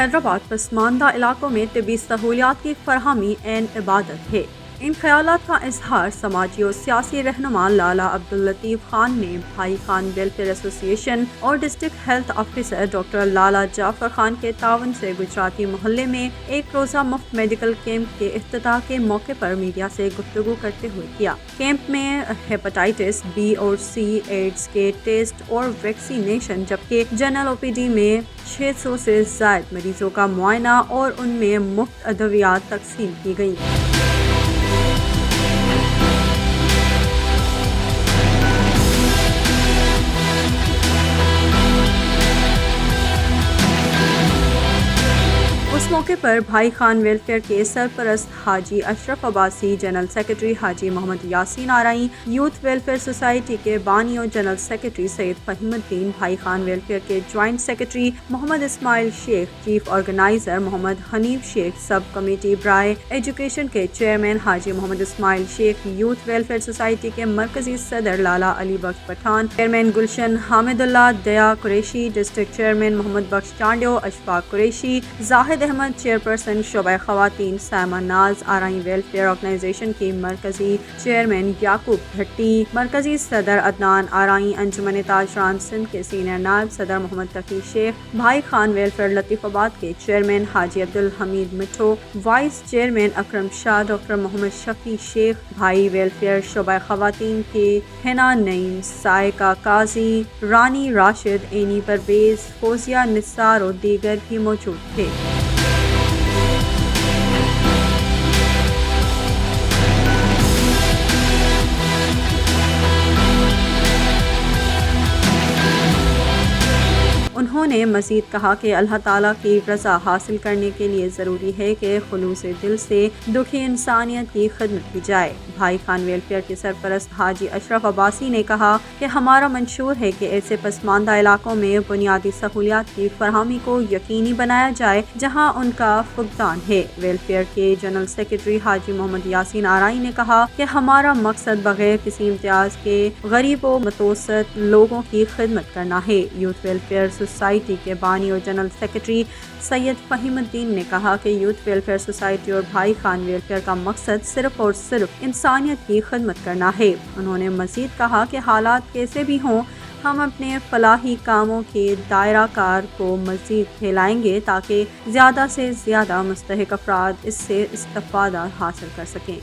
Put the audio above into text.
حیدرآباد پسماندہ علاقوں میں طبی سہولیات کی فراہمی عین عبادت ہے۔ ان خیالات کا اظہار سماجی و سیاسی رہنما لالا عبداللطیف خان نے بھائی خان ویلفیئر ایسوسی ایشن اور ڈسٹرکٹ ہیلتھ آفیسر ڈاکٹر لالا جعفر خان کے تعاون سے گجراتی محلے میں ایک روزہ مفت میڈیکل کیمپ کے افتتاح کے موقع پر میڈیا سے گفتگو کرتے ہوئے کیا۔ کیمپ میں ہیپاٹائٹس بی اور سی، ایڈز کے ٹیسٹ اور ویکسینیشن، جبکہ جنرل او پی ڈی میں 600 سے زائد مریضوں کا معائنہ اور ان میں مفت ادویات تقسیم کی گئیں۔ اس موقع پر بھائی خان ویلفیئر کے سرپرست حاجی اشرف عباسی، جنرل سیکرٹری حاجی محمد یاسین آرائی، یوتھ ویلفیئر سوسائٹی کے بانی اور جنرل سیکرٹری سید فہیم الدین، بھائی خان ویلفیئر کے جوائنٹ سیکرٹری محمد اسماعیل شیخ، چیف آرگنائزر محمد حنیف شیخ، سب کمیٹی برائے ایجوکیشن کے چیئرمین حاجی محمد اسماعیل شیخ، یوتھ ویلفیئر سوسائٹی کے مرکزی صدر لالا علی بخش پٹھان، چیئرمین گلشن حامد اللہ، دیا قریشی، ڈسٹرکٹ چیئرمین محمد بخش چانڈیو، اشفاق قریشی، زاہد احمد، چیئرپرسن شعبہ خواتین سائمہ ناز، آرائی ویلفیئر آرگنائزیشن کی مرکزی چیئرمین یعقوب بھٹی، مرکزی صدر عدنان آرائی، انجمن تاجران سندھ کے سینئر نائب صدر محمد تقی شیخ، بھائی خان ویلفیئر لطیف آباد کے چیئرمین حاجی عبدالحمید مٹھو، وائس چیئرمین اکرم شاہ، ڈاکٹر محمد شفیع شیخ، بھائی ویلفیئر شعبہ خواتین کے حنا نعیم، سائقہ قاضی، رانی راشد، اینی پرویز، فوزیہ نثار اور دیگر بھی موجود تھے۔ انہوں نے مزید کہا کہ اللہ تعالیٰ کی رضا حاصل کرنے کے لیے ضروری ہے کہ خلوص دل سے دکھی انسانیت کی خدمت کی جائے۔ بھائی خان ویلفیئر کے سرپرست حاجی اشرف عباسی نے کہا کہ ہمارا منشور ہے کہ ایسے پسماندہ علاقوں میں بنیادی سہولیات کی فراہمی کو یقینی بنایا جائے جہاں ان کا فقدان ہے۔ ویلفیئر کے جنرل سیکرٹری حاجی محمد یاسین آرائی نے کہا کہ ہمارا مقصد بغیر کسی امتیاز کے غریب و متوسط لوگوں کی خدمت کرنا ہے۔ یوتھ ویلفیئر سوسائٹی کے بانی اور جنرل سیکرٹری سید فہیم الدین نے کہا کہ یوتھ ویلفیئر سوسائٹی اور بھائی خان ویلفیئر کا مقصد صرف اور صرف انسانیت کی خدمت کرنا ہے۔ انہوں نے مزید کہا کہ حالات کیسے بھی ہوں، ہم اپنے فلاحی کاموں کے دائرہ کار کو مزید پھیلائیں گے تاکہ زیادہ سے زیادہ مستحق افراد اس سے استفادہ حاصل کر سکیں۔